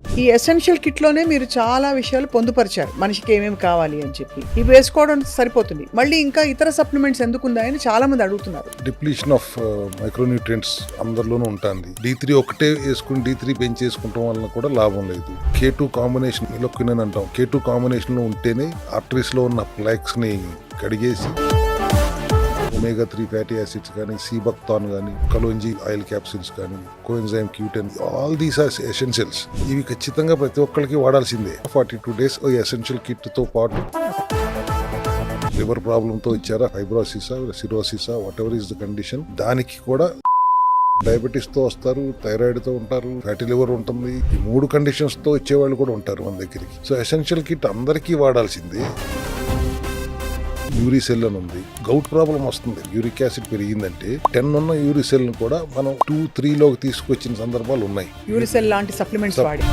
ఈ ఎసెన్షియల్ కిట్లోనే మీరు చాలా విషయాలు పొందుపరిచారు, మనిషికి ఏమేమి కావాలి అని చెప్పి. ఇవి వేసుకోవడం సరిపోతుంది, మళ్ళీ ఇంకా ఇతర సప్లిమెంట్స్ ఎందుకుందా అని చాలా మంది అడుగుతున్నారు. డిప్లీషన్ ఆఫ్ మైక్రోన్యూట్రియంట్స్ అందరిలోనూ ఉంటుంది. D3 ఒకటే వేసుకుని D3 పెంచేసుకుంటాం వలన కూడా లాభం లేదు. K2 కాంబినేషన్ ఇలొక్వినన్ అంటాం. K2 కాంబినేషన్ లో ఉంటేనే ఆర్టరీస్ లో ఉన్న ప్లాక్స్ ని కడిగేసి ఒమేగా 3 ఫ్యాటీ యాసిడ్స్ కానీ, సీబక్తాన్ కానీ, కలోంజీ ఆయిల్ క్యాప్సిల్స్ కానీ, coenzyme Q10, all these are essentials. ఇవి ఖచ్చితంగా ప్రతి ఒక్కరికి వాడాల్సిందే. 42 days ఎసెన్షియల్ కిట్ తో పాటు లివర్ ప్రాబ్లంతో ఇచ్చారా, ఫైబ్రోసిసా, సిరోసిసా, whatever is the condition, దానికి కూడా డయాబెటీస్ తో వస్తారు, థైరాయిడ్ తో ఉంటారు, ఫ్యాటీ లివర్ ఉంటుంది. ఈ 3 కండిషన్స్ తో ఇచ్చేవాళ్ళు కూడా ఉంటారు మన దగ్గరికి. సో ఎసెన్షియల్ కిట్ అందరికీ వాడాల్సిందే. యూరిసెల్ అని ఉంది. గౌట్ ప్రాబ్లం వస్తుంది, యూరిక్ యాసిడ్ పెరిగిందంటే 10 ఉన్న యూరిసెల్ ను కూడా మనం 2-3 తీసుకొచ్చిన సందర్భాలు ఉన్నాయి. యూరిసెల్ లాంటి సప్లిమెంట్స్ వాడి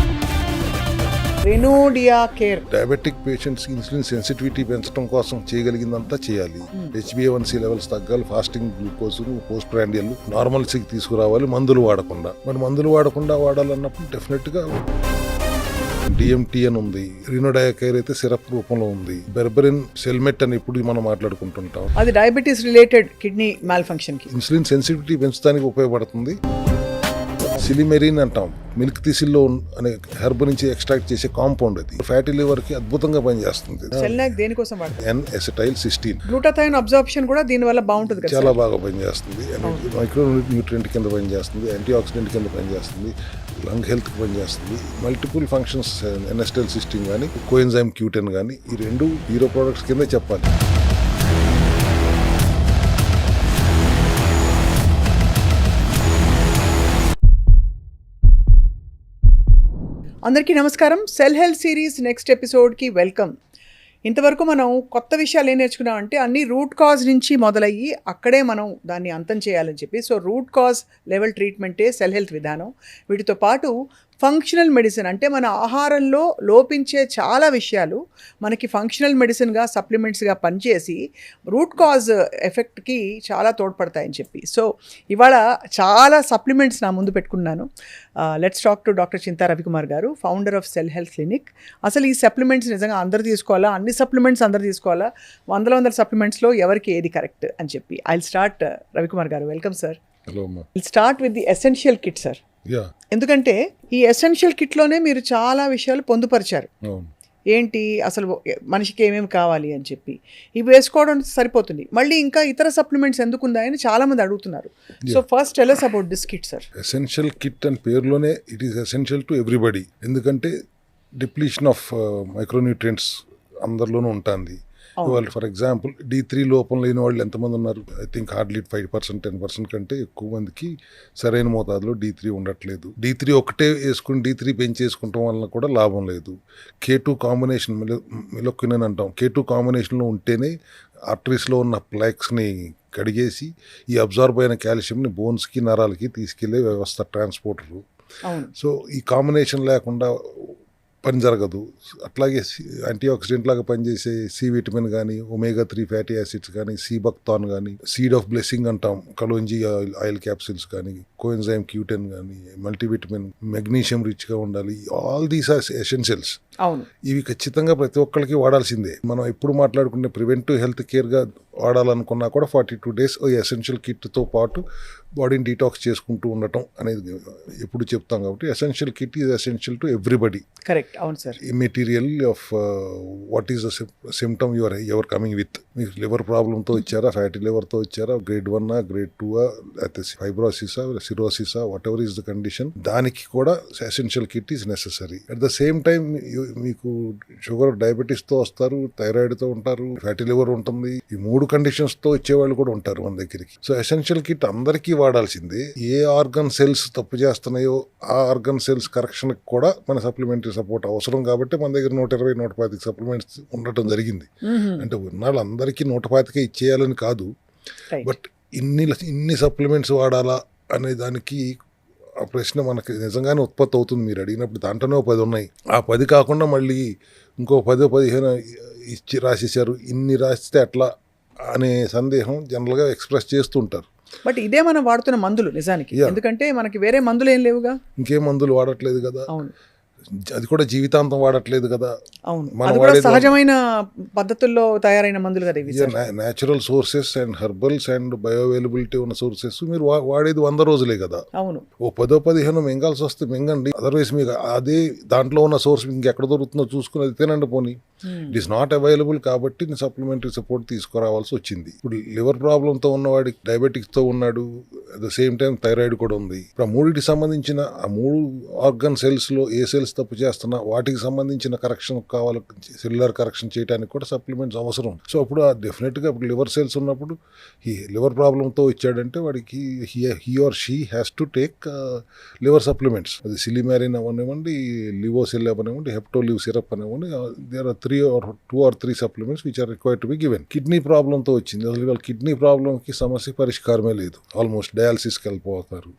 రెనోడియా care. Diabetic patients insulin sensitivity పెంచడం కోసం చేయగలిగిందంతా చేయాలి. HbA1c లెవెల్స్ తగ్గాలి, ఫాస్టింగ్ గ్లూకోజ్, పోస్ట్ ప్రాండియల్ నార్మల్సీకి తీసుకురావాలి, మందులు వాడకుండా. మరి మందులు వాడకుండా వాడాలన్నప్పుడు డెఫినెట్ గా DMT అని ఉంది. రినోడయాకేర్ అయితే సిరప్ రూపంలో ఉంది. బెర్బరిన్, సెల్మెట్ అని ఇప్పుడు మనం మాట్లాడుకుంటుంటాం. అది diabetes related kidney mall function కి, ఇన్సులిన్ సెన్సిటివిటీ పెంచడానికి ఉపయోగపడుతుంది. సిలిమెరిన్ అంటాం, మిల్క్ థిసిల్లో అనే హెర్బ్ నుంచి ఎక్స్ట్రాక్ట్ చేసే కాంపౌండ్. అది ఫ్యాటీ లివర్ కి అద్భుతంగా పనిచేస్తుంది. సెల్నాక్ దేనికోసం వాడతారు? N-acetyl-cysteine. గ్లూటాథైన్ అబ్జార్ప్షన్ కూడా దీని వల్ల బాగుంటుంది కదా? చాలా బాగా పనిచేస్తుంది. మైక్రో న్యూట్రియంట్ కింద పనిచేస్తుంది, యాంటీ ఆక్సిడెంట్ కింద పనిచేస్తుంది, లంగ్ హెల్త్ కి పనిచేస్తుంది. మల్టిపుల్ ఫంక్షన్స్, N-acetyl-cysteine కానీ, కోఎంజైమ్ Q10 కానీ, ఈ 2 హీరో ప్రొడక్ట్స్ కింద చెప్పాలి. అందరికీ నమస్కారం. సెల్ హెల్త్ సిరీస్ నెక్స్ట్ ఎపిసోడ్కి వెల్కమ్. ఇంతవరకు మనం కొత్త విషయాలు ఏం నేర్చుకున్నాం అంటే అన్ని రూట్ కాజ్ నుంచి మొదలయ్యి అక్కడే మనం దాన్ని అంతం చేయాలని చెప్పి. సో రూట్ కాజ్ లెవెల్ ట్రీట్మెంటే సెల్ హెల్త్ విధానం. వీటితో పాటు ఫంక్షనల్ మెడిసిన్ అంటే మన ఆహారంలో లోపించే చాలా విషయాలు మనకి ఫంక్షనల్ మెడిసిన్గా, సప్లిమెంట్స్గా పనిచేసి రూట్ కాజ్ ఎఫెక్ట్కి చాలా తోడ్పడతాయని చెప్పి. సో ఇవాళ చాలా సప్లిమెంట్స్ నా ముందు పెట్టుకున్నాను. లెట్స్ టాక్ టు డాక్టర్ చింతా రవికుమార్ గారు, founder of cell health clinic. అసలు ఈ సప్లిమెంట్స్ నిజంగా అందరు తీసుకోవాలా, అన్ని సప్లిమెంట్స్ అందరు తీసుకోవాలా, వందల సప్లిమెంట్స్లో ఎవరికి ఏది కరెక్ట్ అని చెప్పి. I will start. రవికుమార్ గారు, welcome sir. Hello. Will start with the essential kit sir. ఎందుకంటే ఈ ఎసెన్షియల్ కిట్లోనే మీరు చాలా విషయాలు పొందుపరిచారు. ఏంటి అసలు మనిషికి ఏమేమి కావాలి అని చెప్పి. ఇవి వేసుకోవడం సరిపోతుంది, మళ్ళీ ఇంకా ఇతర సప్లిమెంట్స్ ఎందుకుందా అని చాలా మంది అడుగుతున్నారు. So first tell us about this kit sir. Essential kit అని పేరులోనే it is essential to everybody. ఎందుకంటే డిప్లీషన్ ఆఫ్ మైక్రోన్యూట్రియంట్స్ అందరిలోనూ ఉంటుంది. వాళ్ళు ఫర్ ఎగ్జాంపుల్ D3 లోపం లేని వాళ్ళు ఎంతమంది ఉన్నారు? ఐ థింక్ హార్డ్లీ 5%, 10% కంటే ఎక్కువ మందికి సరైన మోతాదులో D3 ఉండట్లేదు. D3 ఒకటే వేసుకుని D3 పెంచేసుకుంటాం వలన కూడా లాభం లేదు. K2 కాంబినేషన్ ఇలొక్వినన్ అంటాం. K2 కాంబినేషన్లో ఉంటేనే ఆర్టరీస్లో ఉన్న ప్లాక్స్ని కడిగేసి ఈ అబ్జార్బ్ అయిన కాల్షియంని బోన్స్కి, నరాలకి తీసుకెళ్లే వ్యవస్థ, ట్రాన్స్పోర్టరు. సో ఈ కాంబినేషన్ లేకుండా పని జరగదు. అట్లాగే యాంటీ ఆక్సిడెంట్ లాగా పనిచేసే C విటమిన్ కానీ, ఒమేగా 3 ఫ్యాటీ యాసిడ్స్ కానీ, సీబక్తాన్ కానీ, సీడ్ ఆఫ్ బ్లెస్సింగ్ అంటాం, కలోంజీ ఆయిల్ క్యాప్సిల్స్ కానీ, కోఎంజైమ్ Q10 కానీ, మల్టీవిటమిన్, మెగ్నీషియం రిచ్గా ఉండాలి. All these are essentials. ఇవి ఖచ్చితంగా ప్రతి ఒక్కరికి వాడాల్సిందే. మనం ఎప్పుడు మాట్లాడుకునే ప్రివెంటివ్ హెల్త్ కేర్గా వాడాలనుకున్నా కూడా 42 days ఎసెన్షియల్ కిట్తో పాటు బాడీని డీటాక్స్ చేసుకుంటూ ఉండటం అనేది ఎప్పుడు చెప్తాం. కాబట్టి essential kit is essential to everybody. Correct. అవును సార్. Material of what is the symptom your coming with. మీకు లివర్ ప్రాబ్లంతో ఇచ్చారా, ఫ్యాటీ లివర్తో ఇచ్చారా, గ్రేడ్ 1, గ్రేడ్ 2, అయితే ఫైబ్రోసిసా, సిరోసిసా, whatever is the condition, దానికి కూడా essential kit is necessary. At the same time మీకు షుగర్, డయాబెటీస్తో వస్తారు, థైరాయిడ్తో ఉంటారు, ఫ్యాటీ లివర్ ఉంటుంది. ఈ 3 కండిషన్స్తో ఇచ్చేవాళ్ళు కూడా ఉంటారు మన దగ్గరికి. సో ఎసెన్షియల్ కిట్ అందరికీ వాడాల్సిందే. ఏ ఆర్గన్ సెల్స్ తప్పు చేస్తున్నాయో ఆ ఆర్గన్ సెల్స్ కరెక్షన్ కూడా మన సప్లిమెంటరీ సపోర్ట్ అవసరం. కాబట్టి మన దగ్గర 120-125 సప్లిమెంట్స్ ఉండటం జరిగింది. అంటే ఉన్నాళ్ళు అందరికీ 125 ఇచ్చేయాలని కాదు, బట్ ఇన్ని సప్లిమెంట్స్ వాడాలా అనే దానికి ఆ ప్రశ్న మనకి నిజంగానే ఉత్పత్తి అవుతుంది. మీరు అడిగినప్పుడు దాంట్లోనే 10 ఉన్నాయి. ఆ 10 కాకుండా మళ్ళీ ఇంకో 10-15 ఇచ్చి రాసేసారు, ఇన్ని రాస్తే అట్లా అనే సందేహం జనరల్గా ఎక్స్ప్రెస్ చేస్తుంటారు. బట్ ఇదే మనం వాడుతున్న మందులు నిజానికి. ఎందుకంటే మనకి వేరే మందులు ఏం లేవుగా, ఇంకేం మందులు వాడట్లేదు కదా. అది కూడా జీవితాంతం వాడట్లేదు కదా. అవును, మనం అది కూడా వాడేది సహజమైన పద్ధతుల్లో తయారైన మందులు కదా ఇవి sir. Natural sources and herbals and bio availability ఉన్న సోర్సెస్ మీరు వాడేది 100 రోజులే కదా. అవును, ఓ 10-15 మింగాల్సి వస్తే మింగండి, అదర్వైజ్ మీకు అదే దాంట్లో ఉన్న సోర్స్ ఇంకెక్కడ దొరుకుతుందో చూసుకుని అది తినండి పోనీ. ఇట్ ఈస్ నాట్ అవైలబుల్ కాబట్టి సప్లిమెంటరీ సపోర్ట్ తీసుకురావాల్సి వచ్చింది. ఇప్పుడు లివర్ ప్రాబ్లంతో ఉన్నవాడికి, డయాబెటిక్స్తో ఉన్నాడు, at the same time thyroid కూడా ఉంది. ఇప్పుడు ఆ మూడికి సంబంధించిన ఆ 3 ఆర్గన్ సెల్స్లో ఏ సెల్స్ తప్పు చేస్తున్నా వాటికి సంబంధించిన కరెక్షన్ కావాలి, సెల్యులర్ కరెక్షన్ చేయడానికి కూడా సప్లిమెంట్స్ అవసరం. సో అప్పుడు డెఫినెట్గా ఇప్పుడు లివర్ సెల్స్ ఉన్నప్పుడు ఈ లివర్ ప్రాబ్లంతో ఇచ్చాడంటే వాడికి he or she has to take liver supplements. అది సిలిమారిన్ అవనివ్వండి, లివోసెల్ అవనివ్వండి, హెప్టోలివ్ సిరప్ అనివ్వండి, there are 2 or 3 supplements which are required to be given. Kidney ప్రాబ్లంతో వచ్చింది, అసలు వాళ్ళ కిడ్నీ ప్రాబ్లంకి సమస్య పరిష్కారమే లేదు, ఆల్మోస్ట్ డయాలసిస్కి వెళ్ళిపోతారు.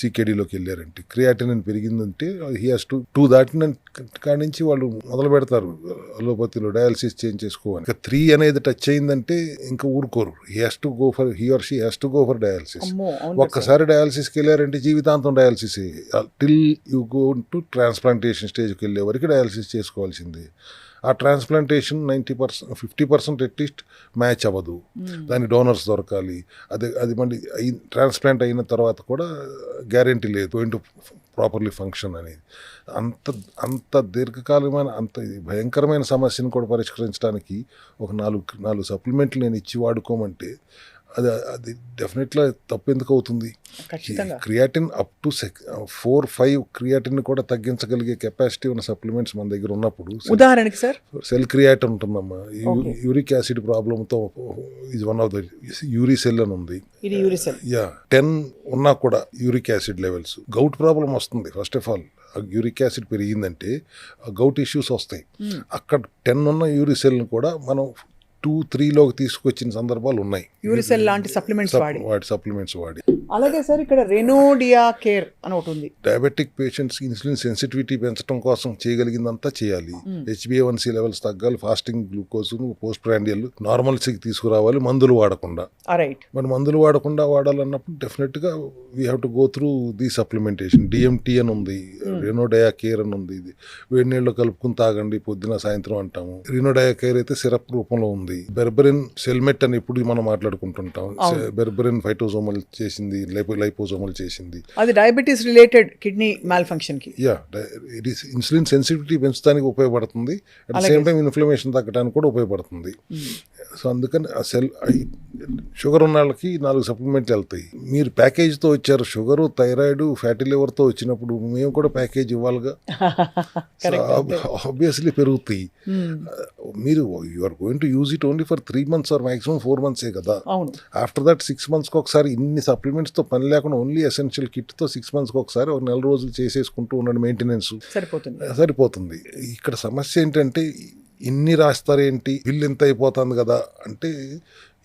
సికేడీలోకి వెళ్ళారంటే క్రియాటినిన్ పెరిగిందంటే he has to do that కాడి నుంచి వాళ్ళు మొదలు పెడతారు అలోపతిలో డయాలసిస్ చేంజ్ చేసుకోవాలి. ఇంకా 3 అనేది టచ్ అయిందంటే ఇంకా ఊరుకోరు. He or she has to go for dialysis. ఒక్కసారి డయాలసిస్కి వెళ్ళారంటే జీవితాంతం dialysis till you go to transplantation స్టేజ్కి వెళ్ళే వరకు డయాలసిస్ చేసుకోవాల్సిందే. ఆ ట్రాన్స్ప్లాంటేషన్ 50% అట్లీస్ట్ మ్యాచ్ అవ్వదు, దాని డోనర్స్ దొరకాలి. అది మళ్ళీ ట్రాన్స్ప్లాంట్ అయిన తర్వాత కూడా గ్యారెంటీ లేదు గోయింగ్ టు ప్రాపర్లీ ఫంక్షన్ అనేది. అంత దీర్ఘకాలమైన అంత భయంకరమైన సమస్యను కూడా పరిష్కరించడానికి ఒక 4 సప్లిమెంట్లు నేను ఇచ్చి వాడుకోమంటే అది డెఫినెట్గా తప్పు ఎందుకు అవుతుంది? క్రియాటిన్ అప్ టు 4-5 క్రియాటిన్ కూడా తగ్గించగలిగే కెపాసిటీ ఉన్న సప్లిమెంట్స్ మన దగ్గర ఉన్నప్పుడు, ఉదాహరణకి సార్ సెల్ క్రియాటిన్ ఉంటుందమ్మా, యూరిక్ యాసిడ్ ప్రాబ్లంతో ఇది వన్ ఆఫ్ ద యూరిసెల్ అని ఉంది. 10 ఉన్నా కూడా uric acid levels, gout problem వస్తుంది. First of all uric acid పెరిగిందంటే గౌట్ ఇష్యూస్ వస్తాయి. అక్కడ 10 ఉన్న యూరిసెల్ని కూడా మనం 2-3లోకి తీసుకొచ్చిన సందర్భాలు ఉన్నాయి, యూరిసెల్ లాంటి సప్లిమెంట్స్ వాడి. అలాగే సార్ ఇక్కడ రెనోడియా కేర్ అని ఒకటి ఉంది. డయాబెటిక్ పేషెంట్స్ ఇన్సులిన్ సెన్సిటివిటీ పెంచడం కోసం చేయగలిగిందంతా చేయాలి. HbA1c లెవెల్స్ తగ్గాలి, ఫాస్టింగ్ గ్లూకోజ్, పోస్ట్ ప్రాండియల్ నార్మల్సీకి తీసుకురావాలి, మందులు వాడకుండా. మరి మందులు వాడాలన్నప్పుడు డెఫినెట్గా we have to go through the supplementation. DMT అని ఉంది, రెనోడియా కేర్ అని ఉంది. ఇది వేడి నీళ్ళు కలుపుకుని తాగండి పొద్దున సాయంత్రం అంటాము. రెనోడియా కేర్ అయితే సిరప్ రూపంలో ఉంది. బెర్బరిన్ సెల్మెట్ అని ఇప్పుడు మనం మాట్లాడుకుంటుంటాం. బెర్బరిన్ ఫైటోజోమల్ చేసింది, లైపోజోమల్ చేసింది. అది diabetes related kidney mall function కి. ఇట్ ఈస్ ఇన్సులిన్ సెన్సిటివిటీ పెంచడానికి ఉపయోగపడుతుంది, at the same time inflammation తగ్గడానికి కూడా ఉపయోగపడుతుంది. సో అందుకని ఆ షుగర్ ఉన్న వాళ్ళకి 4 సప్లిమెంట్లు వెళ్తాయి. మీరు ప్యాకేజ్తో వచ్చారు, షుగరు, థైరాయిడ్, ఫ్యాటీ లివర్తో వచ్చినప్పుడు మేము కూడా ప్యాకేజ్ ఇవ్వాలిగా. ఆబ్వియస్లీ పెరుగుతాయి. మీరు you are going to use it only for 3 months or maximum 4 months కదా. ఆఫ్టర్ దట్ 6 monthsకి ఒకసారి ఇన్ని సప్లిమెంట్స్తో పని లేకుండా ఓన్లీ ఎసెన్షియల్ కిట్తో 6 monthsకి ఒకసారి ఒక 4 రోజులు చేసేసుకుంటూ ఉండండి, మెయింటెనెన్స్ సరిపోతుంది. ఇక్కడ సమస్య ఏంటంటే ఇన్ని రాస్తారేంటి, బిల్ ఎంత అయిపోతుంది కదా అంటే,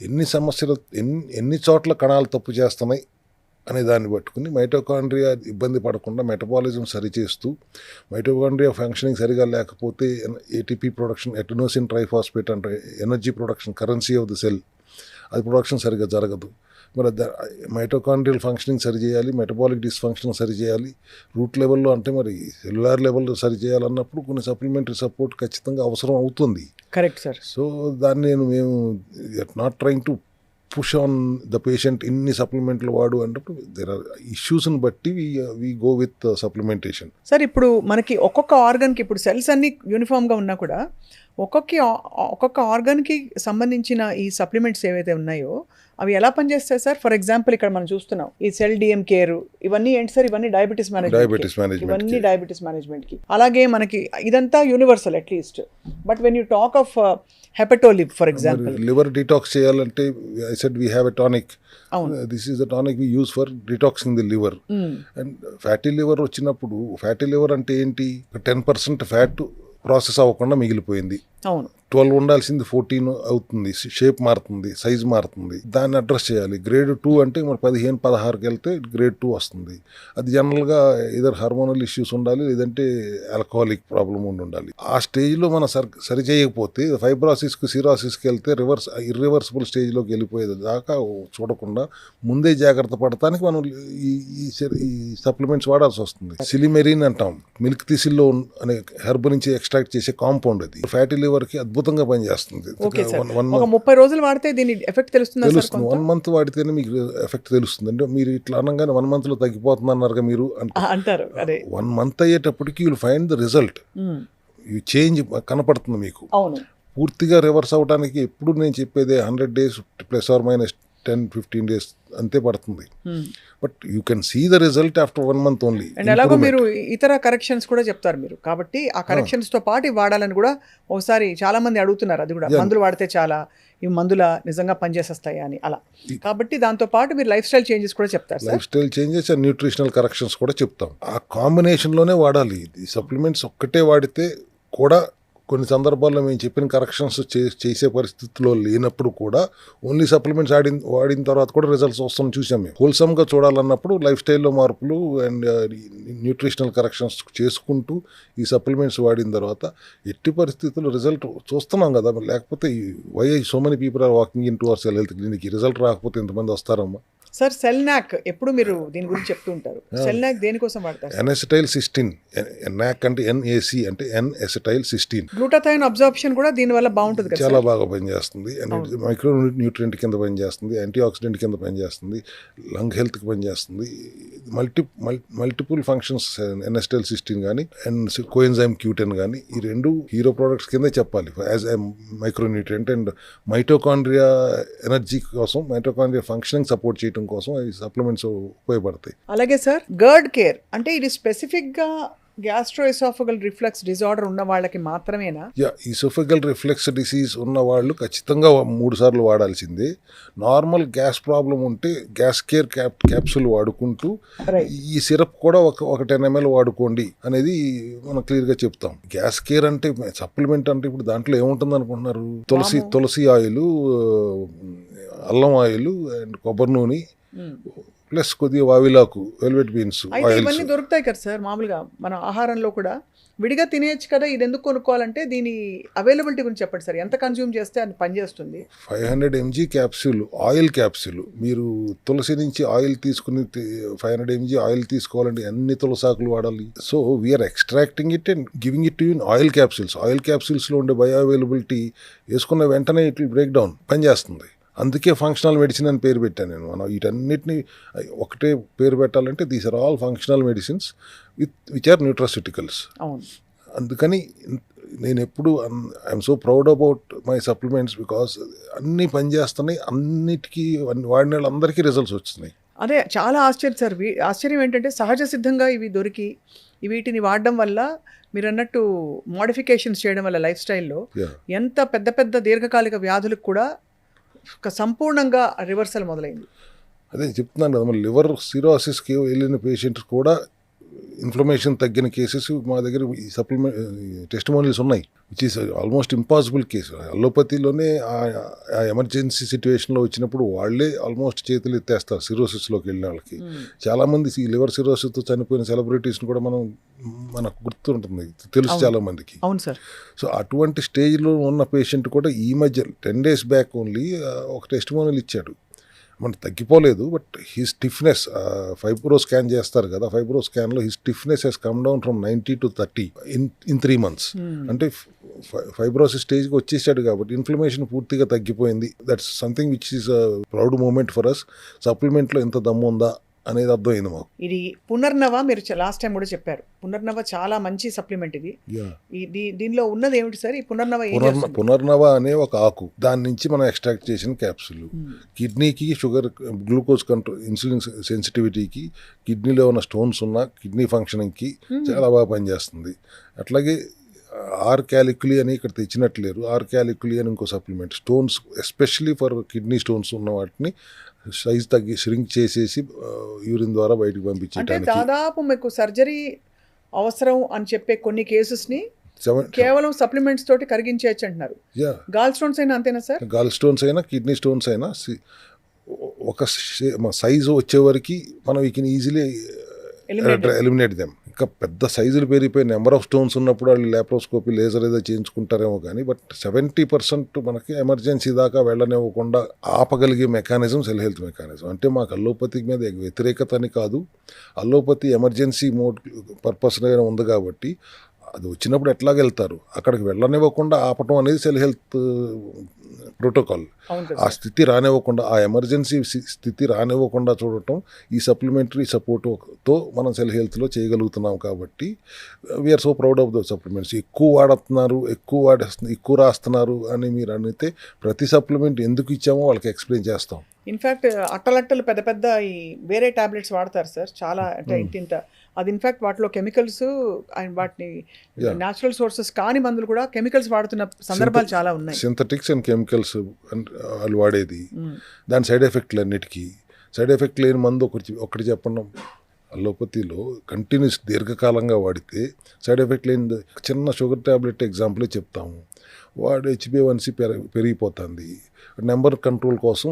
ఎన్ని సమస్యలు ఎన్ని చోట్ల కణాలు తప్పు చేస్తున్నాయి అనే దాన్ని పట్టుకుని మైటోకాండ్రియా ఇబ్బంది పడకుండా మెటబాలిజం సరిచేస్తూ, మైటోకాండ్రియా ఫంక్షనింగ్ సరిగా లేకపోతే ATP ప్రొడక్షన్, ఎటనోసిన్ ట్రైఫాస్ఫేట్ అంటే energy production, currency of the cell, అది ప్రొడక్షన్ సరిగా జరగదు. మరి మైటోకాండ్రియల్ ఫంక్షనింగ్ సరిచేయాలి, మెటబాలిక్ డిస్ఫంక్షన్ సరిచేయాలి, రూట్ లెవెల్లో అంటే మరి సెల్యులార్ లెవెల్లో సరిచేయాలన్నప్పుడు కొన్ని సప్లిమెంటరీ సపోర్ట్ ఖచ్చితంగా అవసరం అవుతుంది. Correct sir. సో దాన్ని మేము not trying to push on the patient ఇన్ని సప్లిమెంట్లు వాడు అంటే దేర్ ఆర్ ఇష్యూస్ని బట్టి we go with supplementation. Sir ఇప్పుడు మనకి ఒక్కొక్క ఆర్గన్కి, ఇప్పుడు సెల్స్ అన్ని యూనిఫామ్గా ఉన్నా కూడా ఒక్కొక్క ఆర్గన్కి సంబంధించిన ఈ సప్లిమెంట్స్ ఏవైతే ఉన్నాయో అవి ఎలా పనిచేస్తాయి సార్? ఫర్ ఎగ్జాంపుల్ ఇక్కడ మనం చూస్తున్నాం ఈ సెల్ డిఎం కేర్, ఇవన్నీ ఏంటి సార్? ఇవన్నీ డయాబెటీస్ మేనేజ్మెంట్కి. అలాగే మనకి ఇదంతా universal at least. But when you talk of Hepatoliv for example, liver detox చేయాలంటే I said we have a tonic. This is the tonic we use for detoxing the liver. And fatty liver వచ్చినప్పుడు, fatty liver అంటే ఏంటి? 10% fat process అవ్వకుండా మిగిలిపోయింది. అవును. 12 ఉండాల్సింది 14 అవుతుంది, shape మారుతుంది, సైజ్ మారుతుంది, దాన్ని అడ్రస్ చేయాలి. గ్రేడ్ 2 అంటే మరి 15, 16కి వెళ్తే గ్రేడ్ 2 వస్తుంది. అది జనరల్గా ఇదర్ హార్మోనల్ ఇష్యూస్ ఉండాలి, లేదంటే ఆల్కహాలిక్ ప్రాబ్లమ్ ఉండాలి. ఆ స్టేజ్లో మనం సరి చేయకపోతే ఫైబ్రాసిస్కి సిరాసిస్కి వెళ్తే ఇర్రివర్సిబుల్ స్టేజ్లోకి వెళ్ళిపోయేది దాకా చూడకుండా ముందే జాగ్రత్త పడటానికి మనం ఈ సప్లిమెంట్స్ వాడాల్సి వస్తుంది. సిలిమెరిన్ అంటాం, మిల్క్ థిసిల్లో అనే హెర్బ్ నుంచి ఎక్స్ట్రాక్ట్ చేసే కాంపౌండ్. అది ఫ్యాటీ లివర్కి అద్భుతంగా పనిచేస్తుంది. Okay sir. ఒక 30 రోజులు వాడితే దీని ఎఫెక్ట్ తెలుస్తుందా సార్? తెలుస్తుంది. 1 మంత్ వాడితేనే మీకు ఎఫెక్ట్ తెలుస్తుంది. అంటే మీరు ఇట్లా అనగానే 1 మంత్లో తగ్గిపోతుంది అన్నారుగా మీరు అంటారు. అదే 1 మంత్ అయ్యేటప్పటికి యుల్ ఫైండ్ ద రిజల్ట్. ఈ చేంజ్ కనపడుతుంది మీకు. అవును. పూర్తిగా రివర్స్ అవడానికి ఎప్పుడు నేను చెప్పేదే 100 days +or-10-15 days అంతే పడుతుంది. But you can see the result after 1 month only. And అలాగో మీరు ఇతర కరెక్షన్స్ కూడా చెప్తారు మీరు, కాబట్టి ఆ కరెక్షన్స్ తో పాటు ఇవి వాడాలని కూడా ఒకసారి చాలా మంది అడుగుతున్నారు. అది కూడా మందులు వాడితే చాలా ఈ మందుల నిజంగా పనిచేసేస్తాయి అని అలా. కాబట్టి దాంతో పాటు మీరు లైఫ్ స్టైల్ చేంజెస్ కూడా చెప్తారు sir. Life style changes and nutritional corrections కూడా చెప్తాం. ఆ కాంబినేషన్లోనే వాడాలి. ఈ సప్లిమెంట్స్ ఒక్కటే వాడితే కూడా కొన్ని సందర్భాల్లో మేము చెప్పిన కరెక్షన్స్ చేసే పరిస్థితిలో లేనప్పుడు కూడా ఓన్లీ సప్లిమెంట్స్ వాడిన తర్వాత కూడా రిజల్ట్స్ వస్తామని చూసాం. మేము హోల్సమ్గా చూడాలన్నప్పుడు లైఫ్ స్టైల్లో మార్పులు అండ్ న్యూట్రిషనల్ కరెక్షన్స్ చేసుకుంటూ ఈ సప్లిమెంట్స్ వాడిన తర్వాత ఎట్టి పరిస్థితుల్లో రిజల్ట్ చూస్తున్నాం కదా. లేకపోతే why so many people are walking into our cell health clinic. Result రాకపోతే ఎంతమంది వస్తారమ్మా? సార్ సెల్నాక్ ఎప్పుడు మీరు దీని గురించి చెప్తూ ఉంటారు. సెల్నాక్ దేనికోసం వాడతారు? N-acetyl-cysteine. నాక్ అంటే NAC అంటే N-acetyl-cysteine. గ్లూటాథైన్ అబ్జార్ప్షన్ కూడా దీని వల్ల బాగుంటుంది కదా? చాలా బాగా పనిచేస్తుంది. అండ్ మైక్రో న్యూట్రియంట్ కింద పనిచేస్తుంది, యాంటీ ఆక్సిడెంట్ కింద పనిచేస్తుంది, లంగ్ హెల్త్కి పనిచేస్తుంది. మల్టిపుల్ ఫంక్షన్స్ N-acetyl-cysteine కానీ అండ్ కోఎంజైమ్ Q10 కానీ ఈ రెండు హీరో ప్రోడక్ట్స్ కిందే చెప్పాలి as a micro nutrient. And mitochondria energy కోసం, మైటోకాండ్రియా ఫంక్షనింగ్ సపోర్ట్ చేయడం కోసం ఈ సప్లిమెంట్స్ ఉపయోగపడతాయి. అలాగే సార్ గర్డ్ కేర్ అంటే ఇది స్పెసిఫిక్గా గ్యాస్ట్రోఎసాఫగల్ రిఫ్లక్స్ డిజార్డర్ ఉన్న వాళ్ళకి మాత్రమేనా? ఈసోఫగల్ రిఫ్లెక్స్ డిసీజ్ ఉన్న వాళ్ళు ఖచ్చితంగా 3 సార్లు వాడాల్సిందే. నార్మల్ గ్యాస్ ప్రాబ్లం ఉంటే గ్యాస్ కేర్ క్యాప్సూల్ వాడుకుంటూ ఈ సిరప్ కూడా ఒక 10 ml వాడుకోండి అనేది మనం క్లియర్గా చెప్తాం. గ్యాస్ కేర్ అంటే సప్లిమెంట్ అంటే ఇప్పుడు దాంట్లో ఏముంటుంది అనుకుంటున్నారు? తులసి ఆయిల్, అల్లం ఆయిల్ అండ్ కొబ్బరి నూనె ప్లస్ కొద్దిగా వావిలాకు, వెల్వెట్ బీన్స్ ఇవన్నీ దొరుకుతాయి కదా సార్ మామూలుగా మన ఆహారంలో కూడా విడిగా తినేయచ్చు కదా. ఇది ఎందుకు కొనుక్కోవాలంటే దీని అవైలబిలిటీ గురించి చెప్పండి సార్. ఎంత కన్జ్యూమ్ చేస్తే అది పనిచేస్తుంది? 500 mg క్యాప్సూల్, ఆయిల్ క్యాప్సూల్. మీరు తులసి నుంచి ఆయిల్ తీసుకుని 500 mg ఆయిల్ తీసుకోవాలంటే అన్ని తులసాకులు వాడాలి. So we are extracting it and giving it to in oil capsules. Oil క్యాప్సూల్స్లో ఉండే బయో అవైలబిలిటీ వేసుకున్న వెంటనే ఇట్ విల్ బ్రేక్ డౌన్, పనిచేస్తుంది. అందుకే ఫంక్షనల్ మెడిసిన్ అని పేరు పెట్టాను నేను. మనం వీటన్నిటిని ఒకటే పేరు పెట్టాలంటే these are all functional medicines which are nutraceuticals. అందుకని నేను ఎప్పుడు I'm so proud about my supplements because అన్నీ పనిచేస్తున్నాయి. అన్నిటికీ వాడిన వాళ్ళందరికీ రిజల్ట్స్ వచ్చినాయి. అదే చాలా ఆశ్చర్యం సార్. ఆశ్చర్యం ఏంటంటే సహజ సిద్ధంగా ఇవి దొరికి వీటిని వాడడం వల్ల మీరు అన్నట్టు మోడిఫికేషన్స్ చేయడం వల్ల లైఫ్ స్టైల్లో ఎంత పెద్ద పెద్ద దీర్ఘకాలిక వ్యాధులకు కూడా సంపూర్ణంగా రివర్సల్ మొదలైంది. అదే చెప్తున్నాను కదా, లివర్ సిరోసిస్కి వెళ్ళిన పేషెంట్స్ కూడా ఇన్ఫ్లమేషన్ తగ్గిన కేసెస్ మా దగ్గర ఈ సప్లిమెంట్ టెస్టిమోనియల్స్ ఉన్నాయి, which is almost impossible case. అలోపతిలోనే ఆ ఎమర్జెన్సీ సిచ్యువేషన్లో వచ్చినప్పుడు వాళ్ళే ఆల్మోస్ట్ చేతులు ఎత్తేస్తారు సిరోసిస్లోకి వెళ్ళిన వాళ్ళకి. చాలామంది ఈ లివర్ సిరోసిస్తో చనిపోయిన సెలబ్రిటీస్ని కూడా మనకు గుర్తుంటుంది, తెలుసు చాలా మందికి. అవును సార్. సో అటువంటి స్టేజ్లో ఉన్న పేషెంట్ కూడా ఈ మధ్య 10 days బ్యాక్ ఓన్లీ ఒక టెస్టిమోనియల్ ఇచ్చాడు. మనకు తగ్గిపోలేదు, but he stiffness fibro scan చేస్తారు కదా, ఫైబ్రో స్కాన్లో he stiffness he's come down from 90 to 30 in 3 months. అంటే ఫైబ్రోసిస్ స్టేజ్కి వచ్చేసాడు కాబట్టి ఇన్ఫ్లమేషన్ పూర్తిగా తగ్గిపోయింది. That's something which is proud moment for us. సప్లిమెంట్లో ఎంత దమ్ము ఉందా అనేది అర్థమైంది మాకు. ఇది పునర్నవ మీరు లాస్ట్ టైం కూడా చెప్పారు. పునర్నవ చాలా మంచి సప్లిమెంట్. ఇది దీనిలో ఉన్నది ఏమిటి సార్? ఈ పునర్నవ అనే ఒక ఆకు, దాని నుంచి మనం ఎక్స్ట్రాక్ట్ చేసిన క్యాప్సూల్ కిడ్నీకి షుగర్, గ్లూకోజ్ కంట్రోల్, ఇన్సులిన్ సెన్సిటివిటీకి, కిడ్నీలో ఉన్న స్టోన్స్ ఉన్న కిడ్నీ ఫంక్షనింగ్కి చాలా బాగా పనిచేస్తుంది. అట్లాగే ఆర్-క్యాలిక్యులి అని ఇక్కడ తెచ్చినట్లేరు. ఆర్-క్యాలిక్యులి అని ఇంకో supplement, stones especially for kidney stones ఉన్న వాటిని సైజ్ తగ్గి ష్రింక్ చేసేసి యూరిన్ ద్వారా బయటకు పంపించడానికి. దాదాపు మీకు సర్జరీ అవసరం అని చెప్పే కొన్ని కేసెస్ని కేవలం సప్లిమెంట్స్ తోటి కరిగించేయచ్చు అంటున్నారు. యా, గాల్ స్టోన్స్ అయినా అంతేనా సార్? గాల్ స్టోన్స్ అయినా కిడ్నీ స్టోన్స్ అయినా ఒక సైజు వచ్చేవరకు మనం ఈ కెన్ ఈజీలీ ఎలిమినేట్ దెమ్. ఇంకా పెద్ద సైజులు పెరిగిపోయి నెంబర్ ఆఫ్ స్టోన్స్ ఉన్నప్పుడు వాళ్ళు లాప్రోస్కోపీ లేజర్ ఏదో చేయించుకుంటారేమో కానీ, బట్ 70% మనకి ఎమర్జెన్సీ దాకా వెళ్ళనివ్వకుండా ఆపగలిగే మెకానిజం సెల్ హెల్త్ మెకానిజం. అంటే మాకు అల్లోపతి మీద వ్యతిరేకత అని కాదు, అల్లోపతి ఎమర్జెన్సీ మోడ్ పర్పస్ ఉంది కాబట్టి అది వచ్చినప్పుడు ఎట్లాగెళ్తారు, అక్కడికి వెళ్ళనివ్వకుండా ఆపటం అనేది సెల్ హెల్త్ ప్రోటోకాల్. ఆ స్థితి రానివ్వకుండా, ఆ ఎమర్జెన్సీ స్థితి రానివ్వకుండా చూడటం ఈ సప్లిమెంటరీ సపోర్ట్తో మనం సెల్ హెల్త్లో చేయగలుగుతున్నాం. కాబట్టి we're so proud of the supplements. ఎక్కువ వాడుతున్నారు, ఎక్కువ రాస్తున్నారు అని మీరు అడిగితే ప్రతి సప్లిమెంట్ ఎందుకు ఇచ్చామో వాళ్ళకి ఎక్స్ప్లెయిన్ చేస్తాం. ఇన్ఫ్యాక్ట్ అట్టలట్టలు పెద్ద పెద్ద ఈ వేరే టాబ్లెట్స్ వాడతారు సార్, చాలా అంటే ఇంత అది ఇన్ఫ్యాక్ట్ వాటిలో కెమికల్స్ అండ్ వాటిని న్యాచురల్ సోర్సెస్ కాని మందులు కూడా కెమికల్స్ వాడుతున్న సందర్భాలు చాలా ఉన్నాయి. సింథటిక్స్ అండ్ కెమికల్స్ వాళ్ళు వాడేది, దాని సైడ్ ఎఫెక్ట్లు అన్నిటికీ. సైడ్ ఎఫెక్ట్ లేని మందు ఒకటి చెప్పండి. అల్లోపతిలో కంటిన్యూస్ దీర్ఘకాలంగా వాడితే సైడ్ ఎఫెక్ట్ లేని చిన్న షుగర్ ట్యాబ్లెట్ ఎగ్జాంపులే చెప్తాము. వాడు HbA1c పెరిగిపోతుంది, నెంబర్ కంట్రోల్ కోసం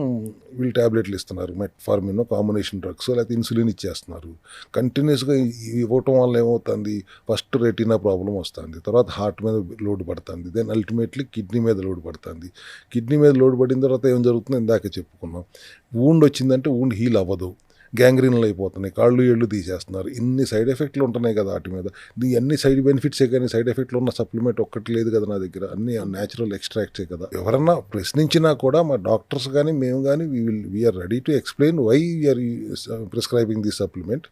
వీళ్ళు ట్యాబ్లెట్లు ఇస్తున్నారు, మెట్ఫార్మిన్ కాంబినేషన్ డ్రగ్స్, లేకపోతే ఇన్సులిన్ ఇచ్చేస్తున్నారు. కంటిన్యూస్గా ఇవ్వటం వల్ల ఏమవుతుంది, ఫస్ట్ రెటీనా ప్రాబ్లం వస్తుంది, తర్వాత హార్ట్ మీద లోడ్ పడుతుంది, దెన్ అల్టిమేట్లీ కిడ్నీ మీద లోడ్ పడుతుంది. కిడ్నీ మీద లోడ్ పడిన తర్వాత ఏం జరుగుతుందో ఇందాక చెప్పుకున్నాం. వూండ్ వచ్చిందంటే వూండ్ హీల్ అవ్వదు, గ్యాంగ్రీన్లు అయిపోతున్నాయి, కాళ్ళు ఏళ్ళు తీసేస్తున్నారు. ఇన్ని సైడ్ ఎఫెక్ట్లు ఉంటున్నాయి కదా వాటి మీద. అన్ని సైడ్ బెనిఫిట్సే కానీ సైడ్ ఎఫెక్ట్లు ఉన్న సప్లిమెంట్ ఒక్కటి లేదు కదా నా దగ్గర, అన్ని న్యాచురల్ ఎక్స్ట్రాక్ట్సే కదా. ఎవరన్నా ప్రశ్నించినా కూడా మా డాక్టర్స్ కానీ మేము కానీ we're ready to explain why we're prescribing the supplement.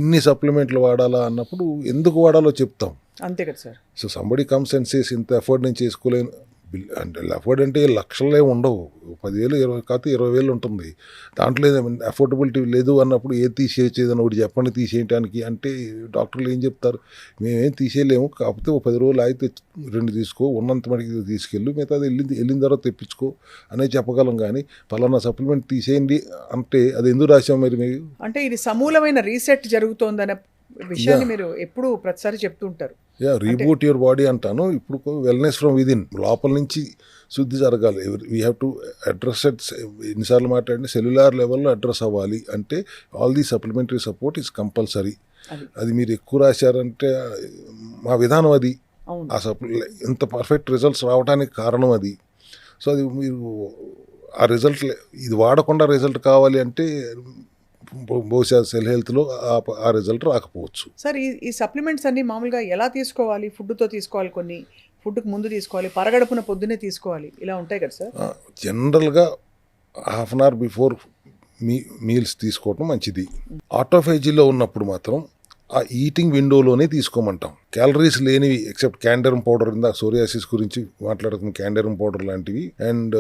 ఇన్ని సప్లిమెంట్లు వాడాలా అన్నప్పుడు ఎందుకు వాడాలో చెప్తాం, అంతే కదా sir. So somebody comes and says ఇంత ఎఫర్ట్ నేను చేసుకోలేను అంటే, అఫోర్డ్ అంటే లక్షలే ఉండవు, 10,000 కాకపోతే 20,000 ఉంటుంది. దాంట్లో అఫోర్డబిలిటీ లేదు అన్నప్పుడు ఏది తీసేయచ్చు, ఏదైనా ఒకటి చెప్పండి తీసేయటానికి అంటే డాక్టర్లు ఏం చెప్తారు, మేమేం తీసేయలేము, కాకపోతే 10 రోజులు అయితే 2 తీసుకో, ఉన్నంత మటుకు తీసుకెళ్ళు, మిగతా వెళ్ళిన తర్వాత తెప్పించుకో అనేది చెప్పగలం. కానీ పలానా సప్లిమెంట్ తీసేయండి అంటే అది ఎందుకు రాసాం మరి మీరు? అంటే ఇది సమూలమైన రీసెట్ జరుగుతోందనే విషయాన్ని మీరు ఎప్పుడు ప్రతిసారి చెప్తూ ఉంటారు. రీబూట్ యువర్ బాడీ అంటాను. ఇప్పుడు వెల్నెస్ ఫ్రమ్ విదిన్, లోపల నుంచి శుద్ధి జరగాలి. We have to address at, ఎన్నిసార్లు మాట్లాడిన సెల్యులార్ లెవెల్లో అడ్రస్ అవ్వాలి అంటే all the supplementary support is compulsory. అది మీరు ఎక్కువ రాశారంటే మా విధానం అది, ఆ ఇంత పర్ఫెక్ట్ రిజల్ట్స్ రావడానికి కారణం అది. సో అది మీరు ఆ రిజల్ట్ ఇది వాడకుండా రిజల్ట్ కావాలి అంటే బహుశా సెల్ హెల్త్లో ఆ రిజల్ట్ రాకపోవచ్చు. సార్ ఈ సప్లిమెంట్స్ అన్ని మామూలుగా ఎలా తీసుకోవాలి? ఫుడ్తో తీసుకోవాలి, కొన్ని ఫుడ్కి ముందు తీసుకోవాలి, పరగడుపున పొద్దున్నే తీసుకోవాలి, ఇలా ఉంటాయి కదా సార్? జనరల్గా half an hour before meals తీసుకోవటం మంచిది. ఆటోఫేజీలో ఉన్నప్పుడు మాత్రం ఆ ఈటింగ్ విండోలోనే తీసుకోమంటాం. క్యాలరీస్ లేనివి ఎక్సెప్ట్ క్యాండరమ్ పౌడర్, ఇందా సోరియాసిస్ గురించి మాట్లాడుతున్న క్యాండరమ్ పౌడర్ లాంటివి, అండ్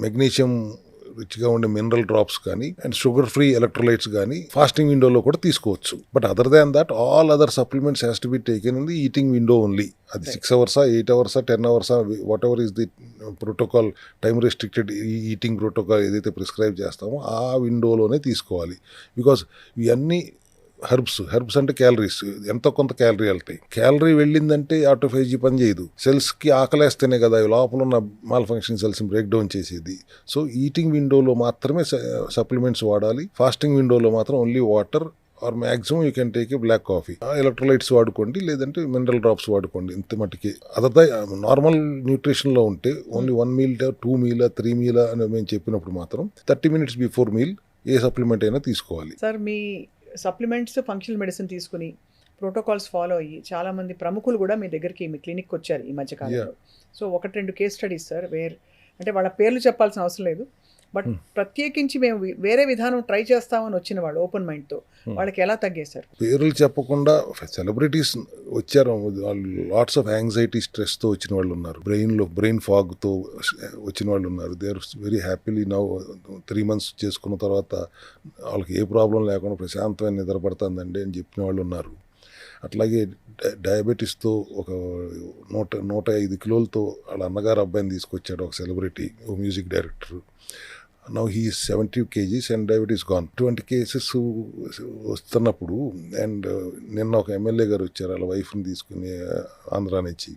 మెగ్నీషియం రిచ్గా ఉండే మినరల్ డ్రాప్స్ కానీ, అండ్ షుగర్ ఫ్రీ ఎలక్ట్రోలైట్స్ కానీ ఫాస్టింగ్ విండోలో కూడా తీసుకోవచ్చు. But other than that all other supplements has to be taken in the eating window only. అది 6 hours, 8 hours, 10 hours, what ever is the protocol, time restricted eating protocol ఏదైతే prescribe చేస్తామో ఆ విండోలోనే తీసుకోవాలి. Because ఇవన్నీ herbs అంటే calories, ఎంతో కొంత calorie వెళ్తాయి. క్యాలరీ వెళ్ళిందంటే ఆటోఫేజీ పని చేయదు. సెల్స్కి ఆకలేస్తేనే కదా లోపల ఉన్న malfunction cells break down చేసేది. సో ఈటింగ్ విండోలో మాత్రమే సప్లిమెంట్స్ వాడాలి. ఫాస్టింగ్ విండోలో మాత్రం only water or maximum you can take a black coffee. Electrolytes వాడుకోండి, లేదంటే మినరల్ డ్రాప్స్ వాడుకోండి. ఇంత మటుకి అదర్ నార్మల్ న్యూట్రిషన్లో ఉంటే ఓన్లీ 1 meal, 2 meal, 3 meal అని మేము చెప్పినప్పుడు మాత్రం 30 minutes బిఫోర్ మీల్ ఏ సప్లిమెంట్ అయినా తీసుకోవాలి. సార్ మీ సప్లిమెంట్స్, ఫంక్షనల్ మెడిసిన్ తీసుకుని ప్రోటోకాల్స్ ఫాలో అయ్యి చాలామంది ప్రముఖులు కూడా మీ దగ్గరికి, మీ క్లినిక్కి వచ్చారు ఈ మధ్యకాలంలో. సో 1-2 కేస్ స్టడీస్ సార్, అంటే వాళ్ళ పేర్లు చెప్పాల్సిన అవసరం లేదు, బట్ ప్రత్యేకించి మేము వేరే విధానం ట్రై చేస్తామని వచ్చిన వాళ్ళు ఓపెన్ మైండ్తో, వాళ్ళకి ఎలా తగ్గేశారు? పేర్లు చెప్పకుండా సెలబ్రిటీస్ వచ్చారు. వాళ్ళు లాట్స్ ఆఫ్ యాంగ్జైటీ, స్ట్రెస్తో వచ్చిన వాళ్ళు ఉన్నారు, బ్రెయిన్ ఫాగ్తో వచ్చిన వాళ్ళు ఉన్నారు. They are very happily now 3 months చేసుకున్న తర్వాత వాళ్ళకి ఏ ప్రాబ్లం లేకుండా ప్రశాంతమైన నిద్రపడుతుందండి అని చెప్పిన వాళ్ళు ఉన్నారు. అట్లాగే డయాబెటీస్తో ఒక 105 కిలోలతో వాళ్ళ అన్నగారు అబ్బాయిని తీసుకొచ్చాడు ఒక సెలబ్రిటీ, ఓ music director. Now he 70 kgs and diabetes gone. 20 cases వస్తున్నప్పుడు అండ్ నిన్న ఒక ఎమ్మెల్యే గారు వచ్చారు వాళ్ళ వైఫ్ని తీసుకుని ఆంధ్రా నుంచి.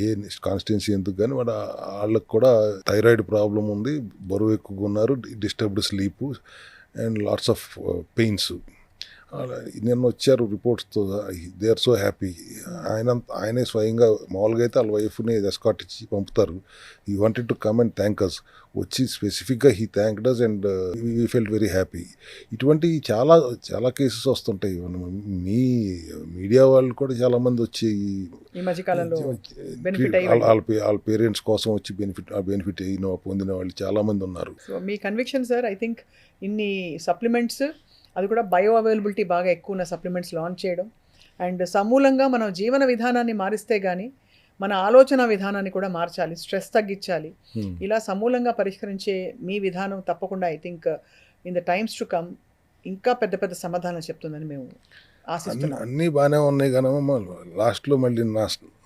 ఏ కాన్స్టిట్యున్సీ ఎందుకు కానీ వాళ్ళకి కూడా థైరాయిడ్ ప్రాబ్లం ఉంది, బరువు ఎక్కువగా ఉన్నారు, disturbed sleep and lots of pains. నిన్న వచ్చారు రిపోర్ట్స్తో. They are so happy. ఆయనే స్వయంగా మామూలుగా అయితే వాళ్ళ వైఫ్ని ఎస్కాట్ ఇచ్చి పంపుతారు. He wanted to come and thank us. వచ్చి స్పెసిఫిక్గా he thanked us and we felt very happy. ఇటువంటి చాలా చాలా కేసెస్ వస్తుంటాయి. మీ మీడియా వాళ్ళు కూడా చాలామంది వచ్చి ఈ మధ్యకాలంలో వాళ్ళ పేరెంట్స్ కోసం వచ్చి బెనిఫిట్ పొందిన వాళ్ళు చాలామంది ఉన్నారు. So me conviction sir, I think ఇన్ని సప్లిమెంట్స్, అది కూడా బయో అవైలబిలిటీ బాగా ఎక్కువ ఉన్న సప్లిమెంట్స్ లాంచ్ చేయడం అండ్ సమూలంగా మనం జీవన విధానాన్ని మారిస్తే కానీ మన ఆలోచన విధానాన్ని కూడా మార్చాలి, స్ట్రెస్ తగ్గించాలి. ఇలా సమూలంగా పరిష్కరించే మీ విధానం తప్పకుండా I think in the times to come ఇంకా పెద్ద పెద్ద సమాధానం చెప్తుందని మేము ఆశిస్తున్నాం. అన్నీ బాగానే ఉన్నాయి కానీ లాస్ట్లో మళ్ళీ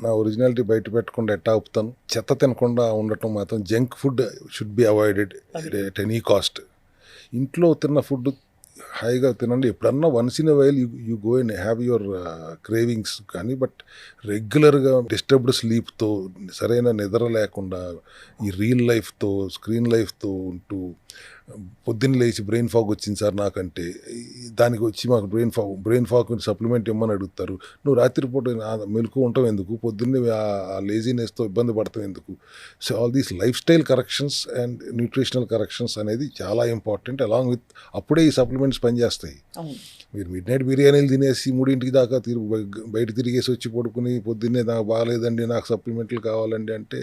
నా ఒరిజినాలిటీ బయట పెట్టకుండా ఎట్టా ఆపుతాను. చెత్త తినకుండా ఉండటం మాత్రం junk food should be avoided at any cost. ఇంట్లో తిన్న ఫుడ్ హాయిగా తినండి. ఎప్పుడన్నా once in a while you go and have your cravings, కానీ బట్ రెగ్యులర్గా డిస్టర్బ్డ్ స్లీప్తో, సరైన నిద్ర లేకుండా, ఈ రీల్ లైఫ్తో, స్క్రీన్ లైఫ్తో ఉంటూ పొద్దున్న లేచి బ్రెయిన్ ఫాగ్ వచ్చింది సార్ నాకంటే, దానికి వచ్చి మాకు బ్రెయిన్ ఫాగ్ సప్లిమెంట్ ఇమ్మని అడుగుతారు. నువ్వు రాత్రిపూట మెలకు ఉంటావు ఎందుకు, పొద్దున్నే ఆ లేజీనెస్తో ఇబ్బంది పడతావు ఎందుకు? So all these life style corrections and nutritional corrections అనేది చాలా ఇంపార్టెంట్. అలాంగ్ విత్ అప్పుడే ఈ సప్లిమెంట్స్ పనిచేస్తాయి. మీరు మిడ్ నైట్ బిర్యానీలు తినేసి 3 దాకా బయట తిరిగేసి వచ్చి పడుకుని పొద్దున్నే నాకు బాగాలేదండి, నాకు సప్లిమెంట్లు కావాలండి అంటే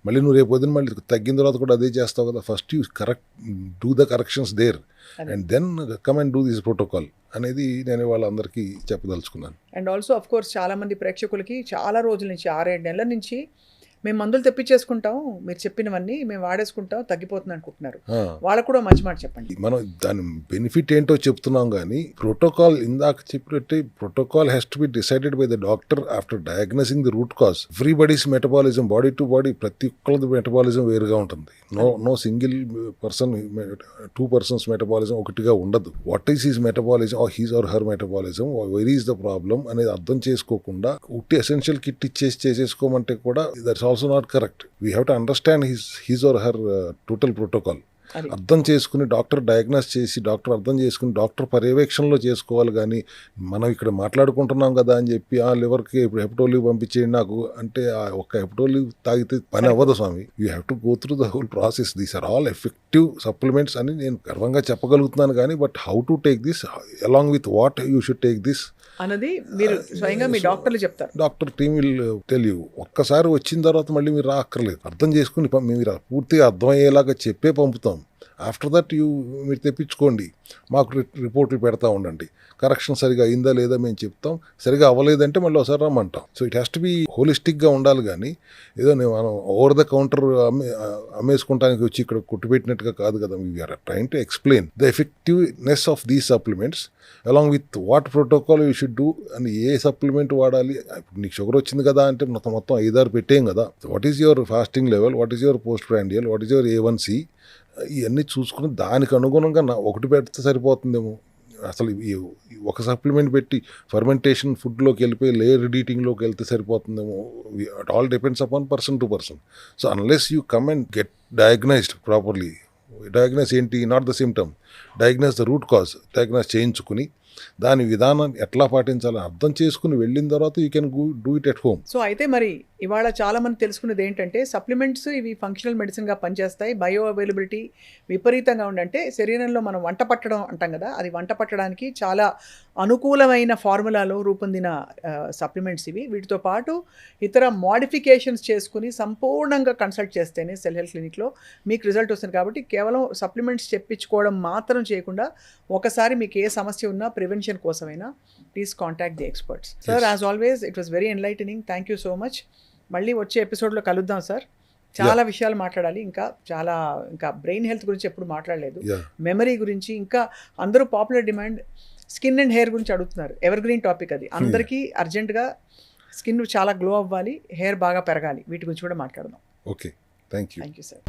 మళ్ళీ నువ్వు రేపు పొద్దున్న మళ్ళీ తగ్గిన తర్వాత కూడా అదే చేస్తావు కదా. First you do the corrections there and then come and do this protocol అనేది నేను వాళ్ళందరికీ చెప్పదలుచుకున్నాను. అండ్ ఆల్సో అఫ్ కోర్స్ చాలామంది ప్రేక్షకులకి చాలా రోజుల నుంచి 6-7 నెలల నుంచి మేము మందులు తెప్పించేసుకుంటాం, మీరు చెప్పినవన్నీ మేము వాడేసుకుంటాం, తగ్గిపోతుంది అనుకుంటున్నారు. వాళ్ళకు కూడా మంచి మాట చెప్పండి. మనం దాని బెనిఫిట్ ఏంటో చెప్తున్నాం కానీ ప్రోటోకాల్ ఇందాక చెప్పినట్టే protocol has to be decided by the doctor after diagnosing the root cause. Everybody's metabolism, body to body, ప్రతి ఒక్కరిది మెటబాలిజం వేరుగా ఉంటుంది. No single person, 2 persons metabolism ఒకటిగా ఉండదు. What is his metabolism or his or her metabolism, where is the problem అనేది అర్థం చేసుకోకుండా ఉట్టి ఎసెన్షియల్ కిట్ ఇచ్చేసి చేసేసుకోమంటే కూడా that's also not correct. We have to understand his or her total protocol. అర్థం చేసుకుని డాక్టర్ డయాగ్నోస్ చేసి, డాక్టర్ అర్థం చేసుకుని డాక్టర్ పర్యవేక్షణలో చేసుకోవాలి. కానీ మనం ఇక్కడ మాట్లాడుకుంటున్నాం కదా అని చెప్పి ఆ లివర్కి ఇప్పుడు హెపటోలివ్ పంపించేయండి నాకు అంటే ఆ ఒక్క హెపటోలివ్ తాగితే పని అవ్వదు స్వామి. You have to go through the whole process. These are all effective supplements అని నేను గర్వంగా చెప్పగలుగుతున్నాను. కానీ but how to take this along with what you should take this అన్నది మీరు స్వయంగా మీ డాక్టర్లు చెప్తారు. Doctor team will tell you. ఒక్కసారి వచ్చిన తర్వాత మళ్ళీ మీరు రాక్కర్లేదు, అర్థం చేసుకుని మీరు పూర్తిగా అర్థమయ్యేలాగా చెప్పే పంపుతాం. ఆఫ్టర్ దట్ మీరు తెప్పించుకోండి, మాకు రిపోర్ట్లు పెడతా ఉండండి. కరెక్షన్ సరిగా అయిందా లేదా మేము చెప్తాం, సరిగా అవ్వలేదంటే మళ్ళీ ఒకసారి రమ్మంటాం. So it has to be హోలిస్టిక్గా ఉండాలి. కానీ ఏదో మనం ఓవర్ ద కౌంటర్ అమ్మేసుకుంటానికి వచ్చి ఇక్కడ కుట్టుపెట్టినట్టుగా కాదు కదా. We're train to explain the effectiveness of these supplements along with what protocol you should do అని, ఏ సప్లిమెంట్ వాడాలి. ఇప్పుడు నీకు షుగర్ వచ్చింది కదా అంటే మొత్తం 5-6 పెట్టేం కదా. What is your fasting level, what is your post prandial, what is your A1C, ఇవన్నీ చూసుకుని దానికి అనుగుణంగా ఒకటి పెడితే సరిపోతుందేమో. అసలు ఒక సప్లిమెంట్ పెట్టి ఫర్మెంటేషన్ ఫుడ్లోకి వెళ్ళిపోయి లేయర్ ఎడిటింగ్లోకి వెళ్తే సరిపోతుందేమో. It all depends upon person to person. So unless you come and get diagnosed properly. Diagnose ఏంటి, not the symptom, diagnose the root cause. Diagnose చేయించుకుని దాని విధానాన్ని ఎట్లా పాటించాలని అర్థం చేసుకుని వెళ్ళిన తర్వాత you can do it at home. So అయితే మరి ఇవాళ చాలామంది తెలుసుకునేది ఏంటంటే సప్లిమెంట్స్ ఇవి ఫంక్షనల్ మెడిసిన్గా పనిచేస్తాయి, బయో అవైలబిలిటీ విపరీతంగా ఉండంటే శరీరంలో మనం వంట పట్టడం అంటాం కదా, అది వంట పట్టడానికి చాలా అనుకూలమైన ఫార్ములాలో రూపొందిన సప్లిమెంట్స్ ఇవి. వీటితో పాటు ఇతర మోడిఫికేషన్స్ చేసుకుని సంపూర్ణంగా కన్సల్ట్ చేస్తేనే సెల్ హెల్త్ క్లినిక్లో మీకు రిజల్ట్ వస్తుంది. కాబట్టి కేవలం సప్లిమెంట్స్ చెప్పించుకోవడం మాత్రం చేయకుండా ఒకసారి మీకు ఏ సమస్య ఉన్నా ప్రివెన్షన్ కోసమైనా please contact the experts. Sir as always it was very enlightening. Thank you so much. మళ్ళీ వచ్చే ఎపిసోడ్లో కలుద్దాం సార్. చాలా విషయాలు మాట్లాడాలి, ఇంకా బ్రెయిన్ హెల్త్ గురించి ఎప్పుడు మాట్లాడలేదు, మెమరీ గురించి, ఇంకా అందరూ popular demand skin and hair గురించి అడుగుతున్నారు. ఎవర్ గ్రీన్ టాపిక్ అది. అందరికీ అర్జెంటుగా స్కిన్ చాలా గ్లో అవ్వాలి, హెయిర్ బాగా పెరగాలి, వీటి గురించి కూడా మాట్లాడదాం. Okay, thank you sir.